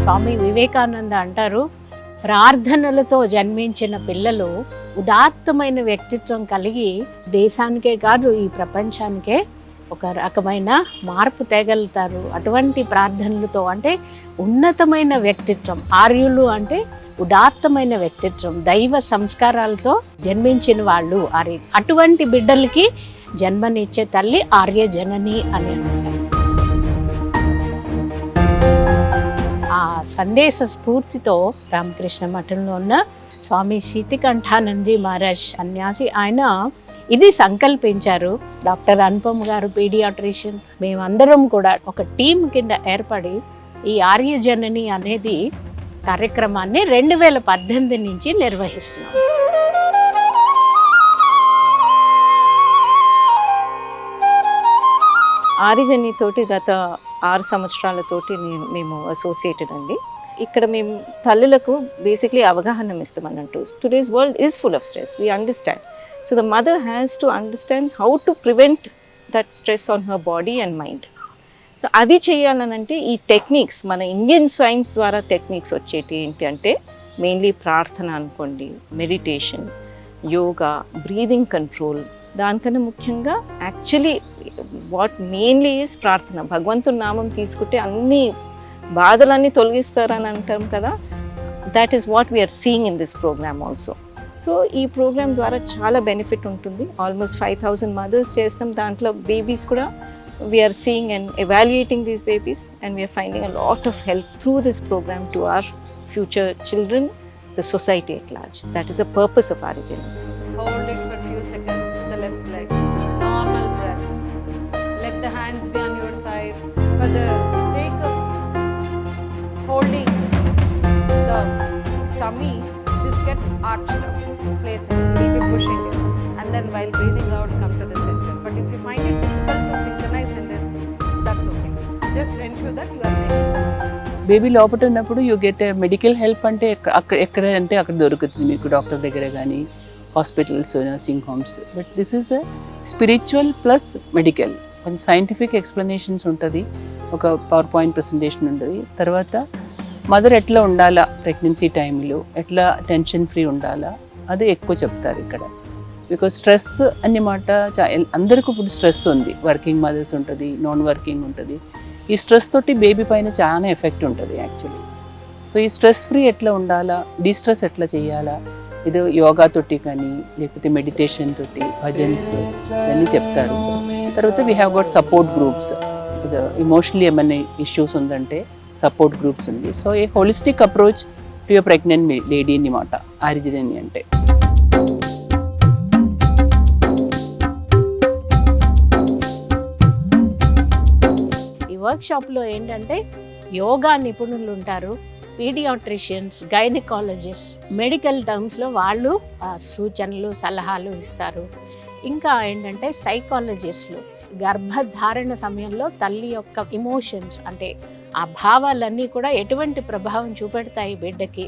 స్వామి వివేకానంద అంటారు, ప్రార్థనలతో జన్మించిన పిల్లలు ఉదాత్తమైన వ్యక్తిత్వం కలిగి దేశానికే కాదు ఈ ప్రపంచానికే ఒక రకమైన మార్పు తేగలుగుతారు. అటువంటి ప్రార్థనలతో, అంటే ఉన్నతమైన వ్యక్తిత్వం, ఆర్యులు అంటే ఉదాత్తమైన వ్యక్తిత్వం, దైవ సంస్కారాలతో జన్మించిన వాళ్ళు అటువంటి బిడ్డలకి జన్మనిచ్చే తల్లి ఆర్య జనని అని అంటారు. ఆ సందేశ స్ఫూర్తితో రామకృష్ణ మఠంలో ఉన్న స్వామి శీతికంఠానందజీ మహారాజ్ సన్యాసి, ఆయన ఇది సంకల్పించారు. డాక్టర్ అనుపమ్ గారు పీడియాట్రిషియన్, మేమందరం కూడా ఒక టీం కింద ఏర్పడి ఈ ఆర్య జనని అనేది కార్యక్రమాన్ని 2018 నుంచి నిర్వహిస్తున్నాం. ఆర్యజని తోటి గత 6 సంవత్సరాలతోటి మేము అసోసియేటెడ్ అండి. ఇక్కడ మేము తల్లులకు బేసిక్లీ అవగాహన ఇస్తాం అన్నట్టు. Today's world is full of stress, we understand. So the mother has to understand how to prevent that stress on her body and mind. So అది చేయాలనంటే ఈ టెక్నిక్స్, మన ఇండియన్ సైన్స్ ద్వారా టెక్నిక్స్ వచ్చేటి ఏంటి అంటే మెయిన్లీ ప్రార్థన అనుకోండి, మెడిటేషన్, యోగా, బ్రీదింగ్ కంట్రోల్. దానికన్నా ముఖ్యంగా యాక్చువల్లీ వాట్ మెయిన్లీ ఈజ్ ప్రార్థన. భగవంతుని నామం తీసుకుంటే అన్ని బాధలన్నీ తొలగిస్తారని అంటాం కదా, that is what we are seeing in this program also. So ఈ ప్రోగ్రామ్ ద్వారా చాలా బెనిఫిట్ ఉంటుంది. ఆల్మోస్ట్ 5,000 మదర్స్ చేస్తాం. దాంట్లో బేబీస్ కూడా we are seeing and evaluating these babies and we are finding a lot of help through this program to our future children, the society at large. That is the purpose of origin. Hold it for few seconds, the left leg. Normal breath. Let the hands be on your sides. For the sake of holding the tummy, this gets arched up. Place it. You will be pushing it. And then while breathing out, come to the center. But if you find it difficult to synchronize in this, that's okay. Just ensure that you are making it. Baby లోపల ఉన్నప్పుడు you get medical help అంటే ఎక్కడ అంటే అక్కడ దొరుకుతుంది మీకు, doctor దగ్గర కానీ, hospitals, nursing homes. But this is spiritual plus medical. కొంచెం సైంటిఫిక్ ఎక్స్ప్లెనేషన్స్ ఉంటుంది, ఒక పవర్ పాయింట్ ప్రజెంటేషన్ ఉంటుంది. తర్వాత మదర్ ఎట్లా ఉండాలా ప్రెగ్నెన్సీ టైంలో, ఎట్లా టెన్షన్ ఫ్రీ ఉండాలా, అది ఎక్కువ చెప్తారు ఇక్కడ. బికాజ్ స్ట్రెస్ అన్నమాట అందరికీ ఇప్పుడు స్ట్రెస్ ఉంది. వర్కింగ్ మదర్స్ ఉంటుంది, నాన్ వర్కింగ్ ఉంటుంది. ఈ స్ట్రెస్ తోటి బేబీ పైన చాలా ఎఫెక్ట్ ఉంటుంది యాక్చువల్లీ. సో ఈ స్ట్రెస్ ఫ్రీ ఎట్లా ఉండాలా, డిస్ట్రెస్ ఎట్లా చేయాలా, ఇది యోగా తోటి కానీ లేకపోతే మెడిటేషన్ తోటి, భజన్స్ ఇవన్నీ చెప్తారు. తర్వాత we have got support groups. ఇది ఇమోషనలీ ఏమైనా ఇష్యూస్ ఉందంటే సపోర్ట్ గ్రూప్స్ ఉంది. So A holistic approach to A pregnant lady అన్నమాట ఆరిజిన్ అంటే. ఈ వర్క్షాప్లో ఏంటంటే యోగా నిపుణులు ఉంటారు, పీడియాట్రిషియన్స్, గైనకాలజిస్ట్, మెడికల్ టర్మ్స్లో వాళ్ళు సూచనలు, సలహాలు ఇస్తారు. ఇంకా ఏంటంటే సైకాలజిస్టులు, గర్భధారణ సమయంలో తల్లి యొక్క ఇమోషన్స్ అంటే ఆ భావాలన్నీ కూడా ఎటువంటి ప్రభావం చూపెడతాయి బిడ్డకి,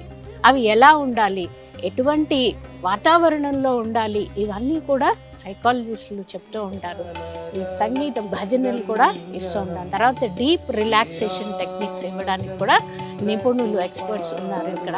అవి ఎలా ఉండాలి, ఎటువంటి వాతావరణంలో ఉండాలి, ఇవన్నీ కూడా సైకాలజిస్టులు చెప్తూ ఉంటారు. ఈ సంగీతం, భజనలు కూడా ఇస్తూ ఉంటారు. తర్వాత డీప్ రిలాక్సేషన్ టెక్నిక్స్ ఇవ్వడానికి కూడా నిపుణులు, ఎక్స్పర్ట్స్ ఉన్నారు ఇక్కడ.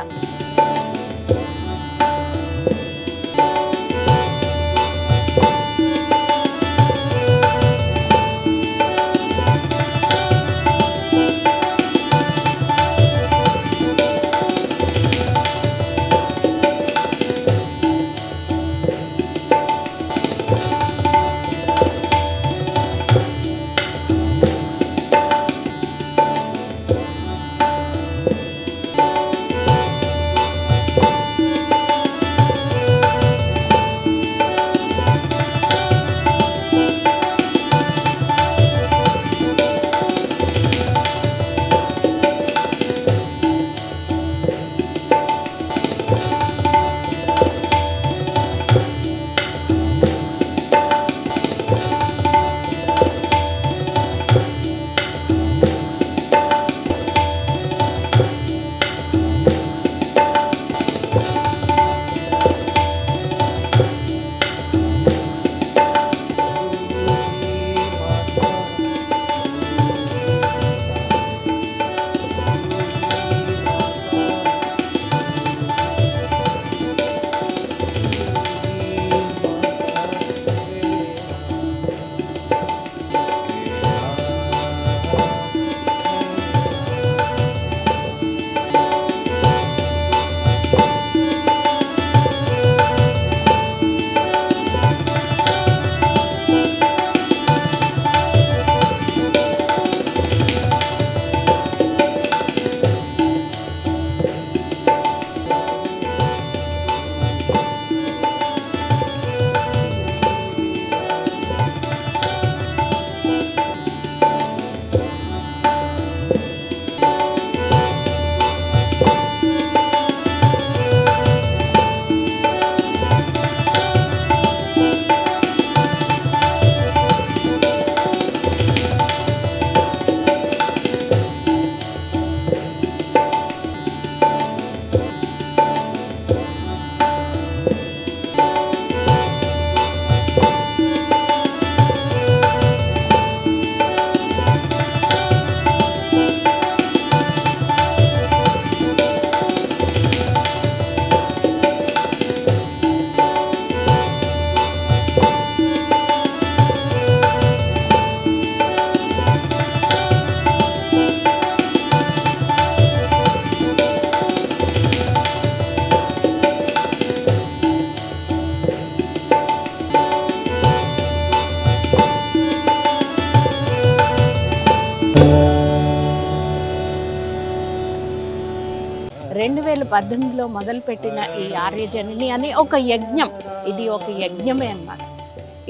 2018లో మొదలుపెట్టిన ఈ ఆర్యజనని అనే ఒక యజ్ఞం, ఇది ఒక యజ్ఞమే అన్నమాట.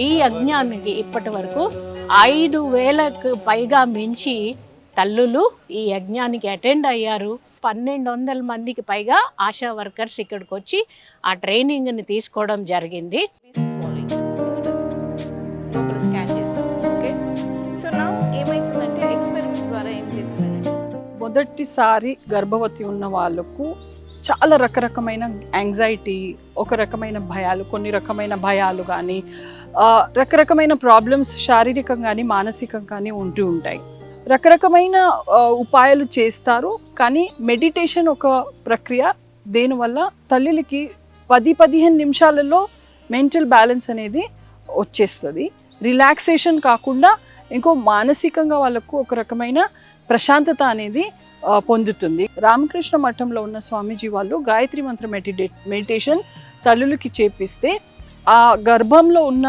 ఈ యజ్ఞానికి ఇప్పటి వరకు 5,000కు పైగా మించి తల్లులు ఈ యజ్ఞానికి అటెండ్ అయ్యారు. 1,200 మందికి పైగా ఆశా వర్కర్స్ ఇక్కడికి వచ్చి ఆ ట్రైనింగ్ని తీసుకోవడం జరిగింది. లోపల స్కాన్ చేస్తాం. ఓకే, సో నా ఏమైతుందంటే ఎక్స్పెరిమెంట్స్ ద్వారా ఏం చేస్తారంటే మొదటిసారి గర్భవతి ఉన్న వాళ్ళకు చాలా రకరకమైన యాంగ్జైటీ, ఒక రకమైన భయాలు, కొన్ని రకమైన భయాలు కానీ రకరకమైన ప్రాబ్లమ్స్ శారీరకంగా కానీ మానసికంగా కానీ ఉంటూ ఉంటాయి. రకరకమైన ఉపాయాలు చేస్తారు, కానీ మెడిటేషన్ ఒక ప్రక్రియ. దేనివల్ల తల్లికి 10-15 నిమిషాలలో మెంటల్ బ్యాలెన్స్ అనేది వచ్చేస్తుంది. రిలాక్సేషన్ కాకుండా ఇంకో మానసికంగా వాళ్ళకు ఒక రకమైన ప్రశాంతత అనేది పొందుతుంది. రామకృష్ణ మఠంలో ఉన్న స్వామీజీ వాళ్ళు గాయత్రి మంత్ర మెడిటేషన్ తల్లులకి చేపిస్తే ఆ గర్భంలో ఉన్న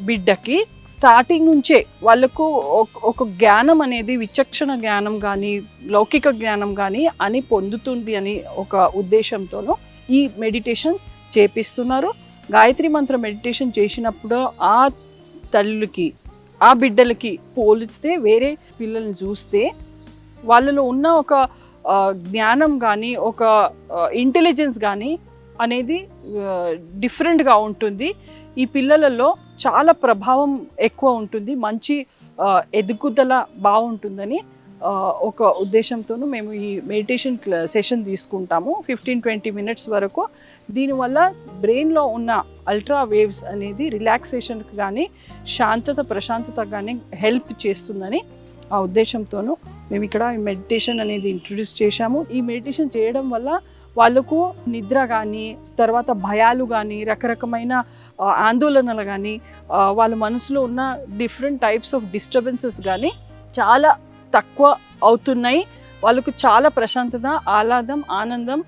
బిడ్డకి స్టార్టింగ్ నుంచే వాళ్ళకు ఒక జ్ఞానం అనేది, విచక్షణ జ్ఞానం కానీ లౌకిక జ్ఞానం కానీ అని పొందుతుంది అని ఒక ఉద్దేశంతోనూ ఈ మెడిటేషన్ చేపిస్తున్నారు. గాయత్రి మంత్ర మెడిటేషన్ చేసినప్పుడు ఆ తల్లులకి, ఆ బిడ్డలకి పోలిస్తే వేరే పిల్లల్ని చూస్తే వాళ్ళలో ఉన్న ఒక జ్ఞానం కానీ ఒక ఇంటెలిజెన్స్ కానీ అనేది డిఫరెంట్గా ఉంటుంది. ఈ పిల్లలలో చాలా ప్రభావం ఎక్కువ ఉంటుంది, మంచి ఎదుగుదల బాగుంటుందని ఒక ఉద్దేశంతోనూ మేము ఈ మెడిటేషన్ సెషన్ తీసుకుంటాము 15-20 మినిట్స్ వరకు. దీనివల్ల బ్రెయిన్లో ఉన్న అల్ట్రా వేవ్స్ అనేది రిలాక్సేషన్కి కానీ శాంతత ప్రశాంతత కానీ హెల్ప్ చేస్తుందని ఆ ఉద్దేశంతోనూ మేము ఇక్కడ ఈ మెడిటేషన్ అనేది ఇంట్రొడ్యూస్ చేశాము. ఈ మెడిటేషన్ చేయడం వల్ల వాళ్ళకు నిద్ర కానీ, తర్వాత భయాలు కానీ, రకరకమైన ఆందోళనలు కానీ, వాళ్ళ మనసులో ఉన్న డిఫరెంట్ టైప్స్ ఆఫ్ డిస్టర్బెన్సెస్ కానీ చాలా తక్కువ అవుతున్నాయి. వాళ్ళకు చాలా ప్రశాంతత, ఆహ్లాదం, ఆనందం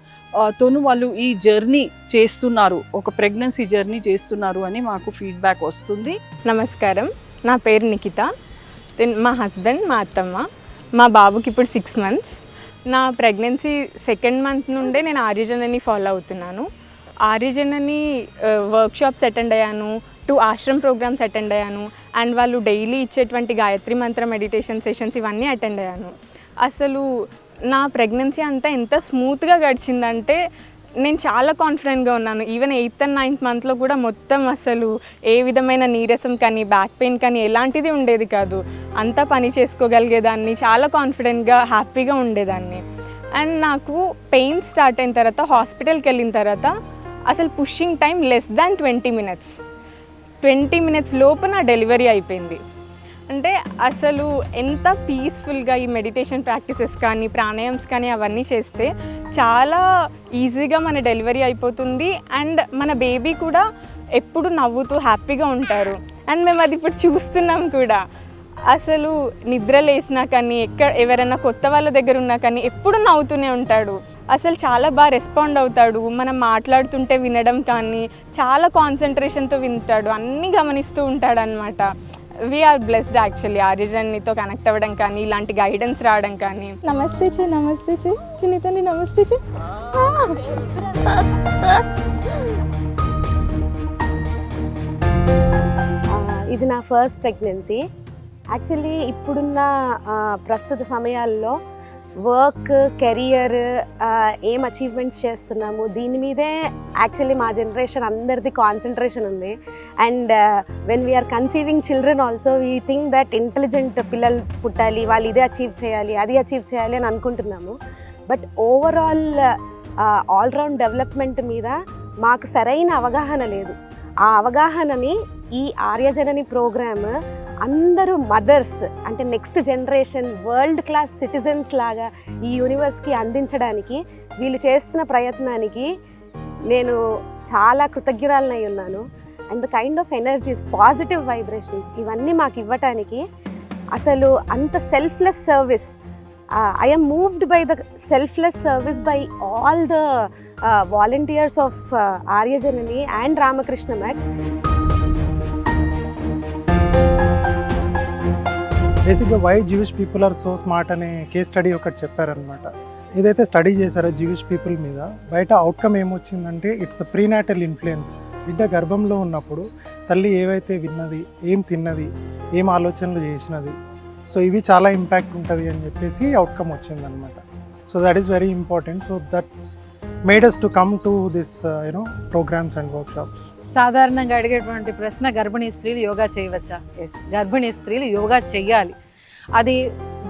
తోను వాళ్ళు ఈ జర్నీ చేస్తున్నారు, ఒక ప్రెగ్నెన్సీ జర్నీ చేస్తున్నారు అని మాకు ఫీడ్బ్యాక్ వస్తుంది. నమస్కారం, నా పేరు నిఖిత. మా హస్బెండ్, మా అత్తమ్మ, మా బాబుకి ఇప్పుడు 6 months. నా ప్రెగ్నెన్సీ 2nd month నుండే నేను ఆర్యజనని ఫాలో అవుతున్నాను. ఆర్యజనని వర్క్షాప్స్ అటెండ్ అయ్యాను, 2 ఆశ్రమ్ ప్రోగ్రామ్స్ అటెండ్ అయ్యాను, అండ్ వాళ్ళు డైలీ ఇచ్చేటువంటి గాయత్రి మంత్ర మెడిటేషన్ సెషన్స్ ఇవన్నీ అటెండ్ అయ్యాను. అసలు నా ప్రెగ్నెన్సీ అంతా ఎంత స్మూత్గా గడిచిందంటే నేను చాలా కాన్ఫిడెంట్గా ఉన్నాను. ఈవెన్ 8th and 9th monthలో కూడా మొత్తం అసలు ఏ విధమైన నీరసం కానీ బ్యాక్ పెయిన్ కానీ ఎలాంటిది ఉండేది కాదు. అంతా పని చేసుకోగలిగేదాన్ని, చాలా కాన్ఫిడెంట్గా హ్యాపీగా ఉండేదాన్ని. అండ్ నాకు పెయిన్ స్టార్ట్ అయిన తర్వాత హాస్పిటల్కి వెళ్ళిన తర్వాత అసలు pushing time less than 20 minutes. 20 minutes లోపు నా డెలివరీ అయిపోయింది. అంటే అసలు ఎంత పీస్ఫుల్గా ఈ మెడిటేషన్ ప్రాక్టీసెస్ కానీ ప్రాణాయామ్స్ కానీ అవన్నీ చేస్తే చాలా ఈజీగా మన డెలివరీ అయిపోతుంది. అండ్ మన బేబీ కూడా ఎప్పుడు నవ్వుతూ హ్యాపీగా ఉంటారు. అండ్ మేము అది ఇప్పుడు చూస్తున్నాం కూడా. అసలు నిద్ర లేసినా కానీ ఎవరైనా కొత్త వాళ్ళ దగ్గర ఉన్నా కానీ ఎప్పుడు నవ్వుతూనే ఉంటాడు. అసలు చాలా బాగా రెస్పాండ్ అవుతాడు. మనం మాట్లాడుతుంటే వినడం కానీ చాలా కాన్సన్ట్రేషన్తో వింటాడు, అన్నీ గమనిస్తూ ఉంటాడు అనమాట. వీఆర్ బ్లెస్డ్ యాక్చువల్లీ ఆర్యజననితో కనెక్ట్ అవ్వడం కానీ ఇలాంటి గైడెన్స్ రావడం కానీ. నమస్తే చే, నమస్తే చే, చిన్నతల్లి నమస్తే చే. ఇది నా ఫస్ట్ ప్రెగ్నెన్సీ. యాక్చువల్లీ ఇప్పుడున్న ప్రస్తుత సమయాల్లో వర్క్, కెరియర్, ఏం అచీవ్మెంట్స్ చేస్తున్నాము దీని మీదే యాక్చువల్లీ మా జనరేషన్ అందరిది కాన్సన్ట్రేషన్ ఉంది. And when we are conceiving children also we think that intelligent పిల్లలు పుట్టాలి, వాళ్ళు ఇదే అచీవ్ చేయాలి, అది అచీవ్ చేయాలి అని అనుకుంటున్నాము. బట్ ఓవరాల్ ఆల్రౌండ్ డెవలప్మెంట్ మీద మాకు సరైన అవగాహన లేదు. ఆ అవగాహనని ఈ ఆర్యజనని ప్రోగ్రామ్ అందరూ మదర్స్ అంటే next generation world class citizens లాగా ఈ యూనివర్స్కి అందించడానికి వీళ్ళు చేస్తున్న ప్రయత్నానికి నేను చాలా కృతజ్ఞురాలనై ఉన్నాను. And the kind of energies, positive vibrations ఇవన్నీ మాకు ఇవ్వటానికి అసలు అంత selfless service, I am moved by the selfless service by all the volunteers of Aryajanani and Ramakrishna Math. బేసిక్గా why Jewish people are so smart అనే case study ఒకటి చెప్పారనమాట. ఏదైతే స్టడీ చేశారో జ్యూయిష్ పీపుల్ మీద బయట అవుట్కమ్ ఏమొచ్చిందంటే ఇట్స్ ప్రీనాటల్ ఇన్ఫ్లుయెన్స్. బిడ్డ గర్భంలో ఉన్నప్పుడు తల్లి ఏవైతే విన్నది, ఏం తిన్నది, ఏం ఆలోచనలు చేసినది, సో ఇవి చాలా ఇంపాక్ట్ ఉంటుంది అని చెప్పేసి అవుట్కమ్ వచ్చిందనమాట. So that is very important. So that's made us to come to this programs and workshops. సాధారణంగా అడిగేటువంటి ప్రశ్న, గర్భిణీ స్త్రీలు యోగా చేయవచ్చా? ఎస్, గర్భిణీ స్త్రీలు యోగా చెయ్యాలి. అది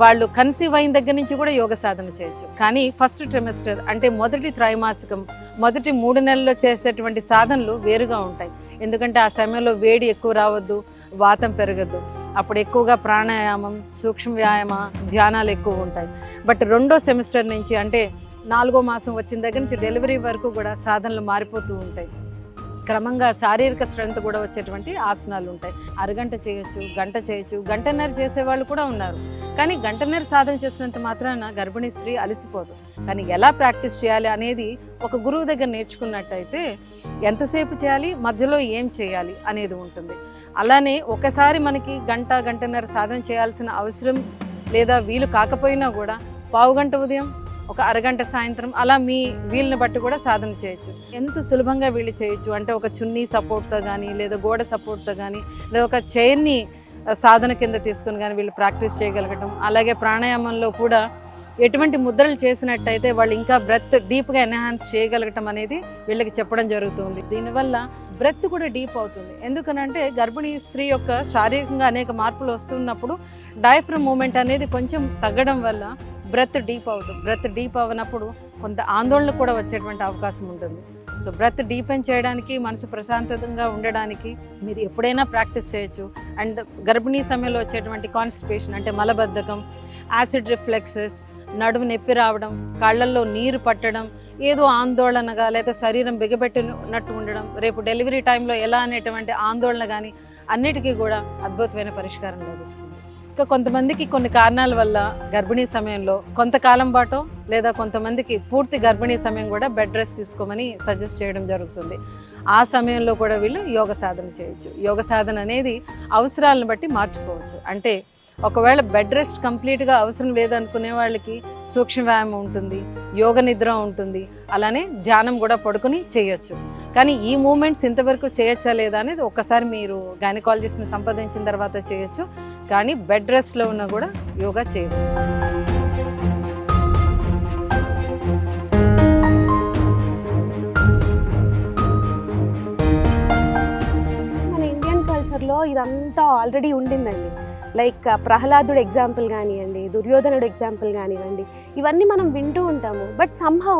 వాళ్ళు కన్సీవ్ అయిన దగ్గర నుంచి కూడా యోగ సాధన చేయొచ్చు. కానీ ఫస్ట్ ట్రిమెస్టర్ అంటే మొదటి త్రైమాసికం, మొదటి 3 నెలల్లో చేసేటువంటి సాధనలు వేరుగా ఉంటాయి. ఎందుకంటే ఆ సమయంలో వేడి ఎక్కువ రావద్దు, వాతం పెరగద్దు. అప్పుడు ఎక్కువగా ప్రాణాయామం, సూక్ష్మ వ్యాయామ, ధ్యానాలు ఎక్కువ ఉంటాయి. బట్ 2వ సెమిస్టర్ నుంచి అంటే 4వ మాసం వచ్చిన దగ్గర నుంచి డెలివరీ వరకు కూడా సాధనలు మారిపోతూ ఉంటాయి. క్రమంగా శారీరక స్ట్రెంత్ కూడా వచ్చేటువంటి ఆసనాలు ఉంటాయి. అరగంట చేయొచ్చు, గంట చేయొచ్చు, గంటన్నర చేసేవాళ్ళు కూడా ఉన్నారు. కానీ గంటన్నర సాధన చేసినంత మాత్రాన గర్భిణీ స్త్రీ అలసిపోదు. కానీ ఎలా ప్రాక్టీస్ చేయాలి అనేది ఒక గురువు దగ్గర నేర్చుకున్నట్టయితే ఎంతసేపు చేయాలి, మధ్యలో ఏం చేయాలి అనేది ఉంటుంది. అలానే ఒకసారి మనకి గంటన్నర సాధన చేయాల్సిన అవసరం లేదా వీలు కాకపోయినా కూడా పావుగంట ఉదయం, ఒక అరగంట సాయంత్రం, అలా మీ వీలుని బట్టి కూడా సాధన చేయొచ్చు. ఎంత సులభంగా వీళ్ళు చేయొచ్చు అంటే ఒక చున్నీ సపోర్ట్తో కానీ, లేదా గోడ సపోర్ట్తో కానీ, లేదా ఒక చైర్ని సాధన కింద తీసుకుని కానీ వీళ్ళు ప్రాక్టీస్ చేయగలగటం. అలాగే ప్రాణాయామంలో కూడా ఎటువంటి ముద్రలు చేసినట్టయితే వాళ్ళు ఇంకా బ్రెత్ డీప్గా ఎన్హాన్స్ చేయగలగటం అనేది వీళ్ళకి చెప్పడం జరుగుతుంది. దీనివల్ల బ్రెత్ కూడా డీప్ అవుతుంది. ఎందుకనంటే గర్భిణీ స్త్రీ యొక్క శారీరకంగా అనేక మార్పులు వస్తున్నప్పుడు డయాఫ్రమ్ మూమెంట్ అనేది కొంచెం తగ్గడం వల్ల బ్రెత్ డీప్ అవుతుంది. బ్రెత్ డీప్ అవ్వనప్పుడు కొంత ఆందోళన కూడా వచ్చేటువంటి అవకాశం ఉంటుంది. సో బ్రెత్ డీపెన్ చేయడానికి, మనసు ప్రశాంతంగా ఉండడానికి మీరు ఎప్పుడైనా ప్రాక్టీస్ చేయొచ్చు. అండ్ గర్భిణీ సమయంలో వచ్చేటువంటి కాన్స్టిపేషన్ అంటే మలబద్ధకం, యాసిడ్ రిఫ్లెక్సెస్, నడుము నొప్పి రావడం, కళ్ళల్లో నీరు పట్టడం, ఏదో ఆందోళనగా లేదా శరీరం బిగబెట్టినట్టు ఉండడం, రేపు డెలివరీ టైంలో ఎలా అనేటువంటి ఆందోళన కానీ అన్నిటికీ కూడా అద్భుతమైన పరిష్కారం లభిస్తుంది. ఇంకా కొంతమందికి కొన్ని కారణాల వల్ల గర్భిణీ సమయంలో కొంతకాలం పాటు లేదా కొంతమందికి పూర్తి గర్భిణీ సమయం కూడా బెడ్ రెస్ట్ తీసుకోమని సజెస్ట్ చేయడం జరుగుతుంది. ఆ సమయంలో కూడా వీళ్ళు యోగ సాధన చేయొచ్చు. యోగ సాధన అనేది అవసరాలను బట్టి మార్చుకోవచ్చు. అంటే ఒకవేళ బెడ్ రెస్ట్ కంప్లీట్గా అవసరం లేదనుకునే వాళ్ళకి సూక్ష్మ వ్యాయామం ఉంటుంది, యోగ నిద్ర ఉంటుంది, అలానే ధ్యానం కూడా పడుకొని చేయొచ్చు. కానీ ఈ మూమెంట్స్ ఇంతవరకు చేయొచ్చా లేదా అనేది ఒక్కసారి మీరు గైనకాలజిస్ట్ని సంప్రదించిన తర్వాత చేయొచ్చు. కానీ బెడ్ రెస్ట్లో ఉన్నా కూడా యోగా చేయవచ్చు. మన ఇండియన్ కల్చర్లో ఇదంతా ఆల్రెడీ ఉండిందండి. లైక్ ప్రహ్లాదుడు ఎగ్జాంపుల్ కానివ్వండి, దుర్యోధనుడు ఎగ్జాంపుల్ కానివ్వండి, ఇవన్నీ మనం వింటూ ఉంటాము. బట్ సమ్హౌ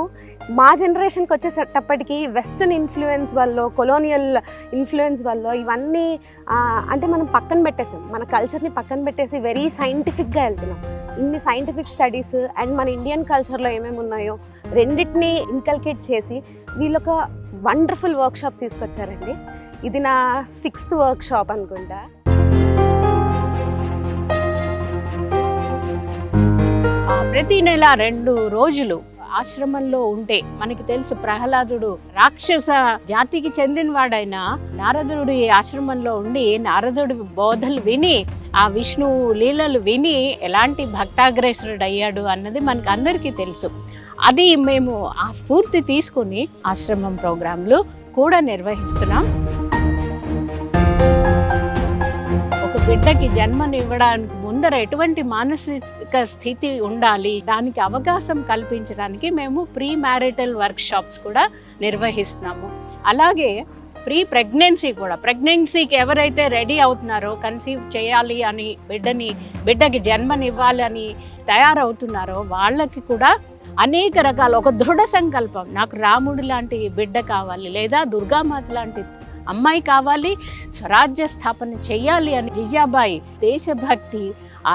మా జనరేషన్కి వచ్చేటప్పటికి వెస్టర్న్ ఇన్ఫ్లుయెన్స్ వల్ల, కొలోనియల్ ఇన్ఫ్లుయెన్స్ వల్ల ఇవన్నీ అంటే మనం పక్కన పెట్టేసాం. మన కల్చర్ని పక్కన పెట్టేసి వెరీ సైంటిఫిక్గా వెళ్తున్నాం. ఇన్ని సైంటిఫిక్ స్టడీస్ అండ్ మన ఇండియన్ కల్చర్లో ఏమేమి ఉన్నాయో రెండింటినీ ఇన్కల్కేట్ చేసి వీళ్ళొక వండర్ఫుల్ వర్క్షాప్ తీసుకొచ్చారండి. ఇది నా 6th వర్క్షాప్ అనుకుంటా. ప్రతి నెల 2 రోజులు ఆశ్రమంలో ఉంటే మనకి తెలుసు, ప్రహ్లాదుడు రాక్షస జాతికి చెందినవాడైనా నారదుడు ఈ ఆశ్రమంలో ఉండి నారదుడి బోధలు విని, ఆ విష్ణు లీలలు విని ఎలాంటి భక్తాగ్రేసుడు అయ్యాడు అన్నది మనకు అందరికీ తెలుసు. అది మేము ఆ స్ఫూర్తి తీసుకుని ఆశ్రమం ప్రోగ్రాంలు కూడా నిర్వహిస్తున్నాం. ఒక బిడ్డకి జన్మనివ్వడానికి ముందర ఎటువంటి మానసిక స్థితి ఉండాలి, దానికి అవకాశం కల్పించడానికి మేము ప్రీ మ్యారిటల్ వర్క్షాప్స్ కూడా నిర్వహిస్తున్నాము. అలాగే ప్రీ ప్రెగ్నెన్సీ కూడా, ప్రెగ్నెన్సీకి ఎవరైతే రెడీ అవుతున్నారో, కన్సీవ్ చేయాలి అని బిడ్డకి జన్మనివ్వాలి అని తయారవుతున్నారో వాళ్ళకి కూడా అనేక రకాల ఒక దృఢ సంకల్పం, నాకు రాముడి లాంటి బిడ్డ కావాలి, లేదా దుర్గామాత లాంటి అమ్మాయి కావాలి, స్వరాజ్య స్థాపన చెయ్యాలి అని జిజాబాయి దేశభక్తి, ఆ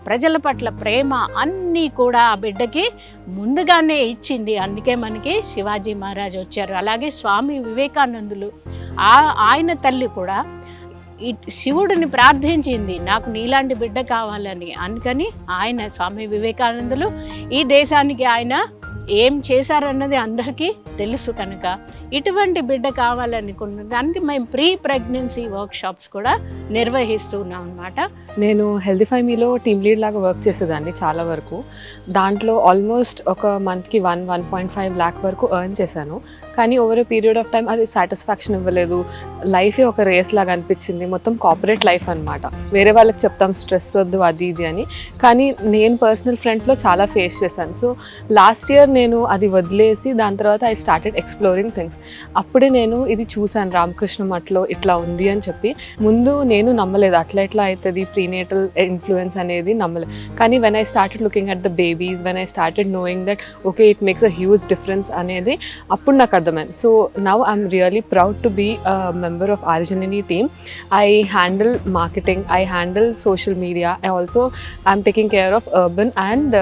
ప్రజల పట్ల ప్రేమ అన్నీ కూడా ఆ బిడ్డకి ముందుగానే ఇచ్చింది. అందుకే మనకి శివాజీ మహారాజ్ వచ్చారు. అలాగే స్వామి వివేకానందులు, ఆయన తల్లి కూడా ఈ శివుడిని ప్రార్థించింది, నాకు నీలాంటి బిడ్డ కావాలని. అందుకని ఆయన స్వామి వివేకానందులు ఈ దేశానికి ఆయన ఏం చేశారన్నది అందరికీ తెలుసు కనుక ఇటువంటి బిడ్డ కావాలనుకున్న దానికి మేము ప్రీ ప్రెగ్నెన్సీ వర్క్షాప్స్ కూడా నిర్వహిస్తున్నాం అన్నమాట. నేను హెల్దీఫై మీలో టీమ్ లీడ్ లాగా వర్క్ చేసేదాన్ని చాలా వరకు. దాంట్లో ఆల్మోస్ట్ ఒక మంత్కి 1.5 lakh వరకు ఎర్న్ చేశాను. కానీ over a period of time అది సాటిస్ఫాక్షన్ ఇవ్వలేదు. లైఫే ఒక రేస్ లాగా అనిపించింది. మొత్తం కార్పొరేట్ లైఫ్ అనమాట. వేరే వాళ్ళకి చెప్తాం స్ట్రెస్ వద్దు అది ఇది అని, కానీ నేను పర్సనల్ ఫ్రంట్లో చాలా ఫేస్ చేశాను. సో లాస్ట్ ఇయర్ నేను అది వదిలేసి దాని తర్వాత ఐ స్టార్టెడ్ ఎక్స్ప్లోరింగ్ థింగ్స్. అప్పుడే నేను ఇది చూశాను రామకృష్ణ మఠంలో ఇట్లా ఉంది అని చెప్పి. ముందు నేను నమ్మలేదు అట్లా ఎట్లా అవుతుంది ప్రీనేటల్ ఇన్ఫ్లుయెన్స్ అనేది నమ్మలేదు. కానీ when I started looking at the babies, when I started knowing that okay it makes a huge difference అనేది అప్పుడు నాకు అర్థమైంది. So now I'm really proud to be a member of Arjanani team. I handle marketing, I handle social media, I also I'm taking care of urban and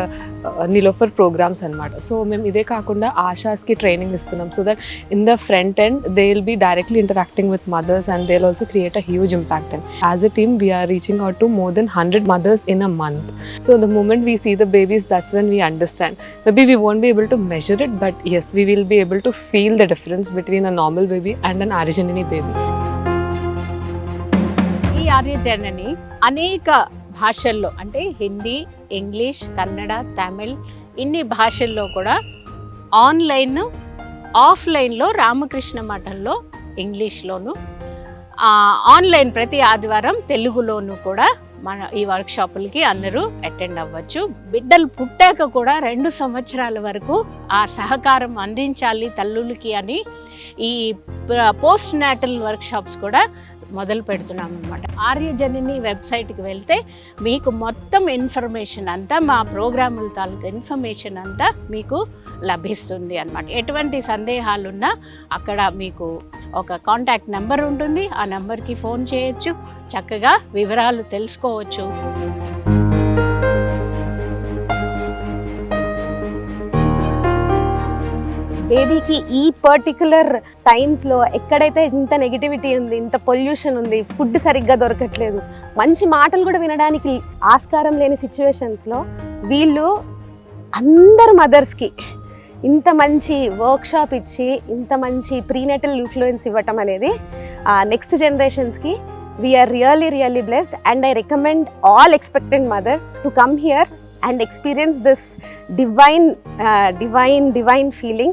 Niloufer programs అనమాట. So మేము ఇదే కాకుండా ఆశాస్కి training ఇస్తున్నాం. So that in the front end they will be directly interacting with mothers and they will also create a huge impact. And as a team we are reaching out to more than 100 mothers in a month. So the moment we see the babies, that's when we understand. Maybe we won't be able to measure it, but yes, we will be able to feel the difference between a normal baby and an Aryajanani baby. ఈ ఆర్యజనని అనేక భాషల్లో అంటే Hindi, English, Kannada, Tamil ఇన్ని భాషల్లో కూడా online, ఆఫ్లైన్లో రామకృష్ణ మఠంలో ఇంగ్లీష్లోను, online ప్రతి ఆదివారం తెలుగులోను కూడా మన ఈ వర్క్షాపులకి అందరూ అటెండ్ అవ్వచ్చు. బిడ్డలు పుట్టాక కూడా 2 సంవత్సరాల వరకు ఆ సహకారం అందించాలి తల్లులకి అని ఈ పోస్ట్ నాటల్ వర్క్షాప్స్ కూడా మొదలు పెడుతున్నాం అనమాట. ఆర్యజనని వెబ్సైట్కి వెళ్తే మీకు మొత్తం ఇన్ఫర్మేషన్ అంతా, మా ప్రోగ్రాముల తాలూకు ఇన్ఫర్మేషన్ అంతా మీకు లభిస్తుంది అన్నమాట. ఎటువంటి సందేహాలున్నా అక్కడ మీకు ఒక కాంటాక్ట్ నెంబర్ ఉంటుంది, ఆ నెంబర్కి ఫోన్ చేయొచ్చు, చక్కగా వివరాలు తెలుసుకోవచ్చు. బేబీకి ఈ పర్టికులర్ టైమ్స్లో ఎక్కడైతే ఇంత నెగిటివిటీ ఉంది, ఇంత పొల్యూషన్ ఉంది, ఫుడ్ సరిగ్గా దొరకట్లేదు, మంచి మాటలు కూడా వినడానికి ఆస్కారం లేని సిచ్యువేషన్స్లో వీళ్ళు అందరు మదర్స్కి ఇంత మంచి వర్క్షాప్ ఇచ్చి ఇంత మంచి ప్రీనేటల్ ఇన్ఫ్లుయెన్స్ ఇవ్వటం అనేది నెక్స్ట్ జనరేషన్స్కి we are really blessed. And I recommend all expectant mothers to come here and experience this divine feeling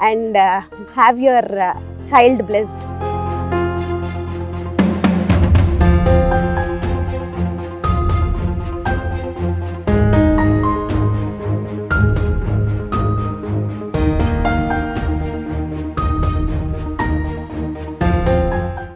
and have your child blessed.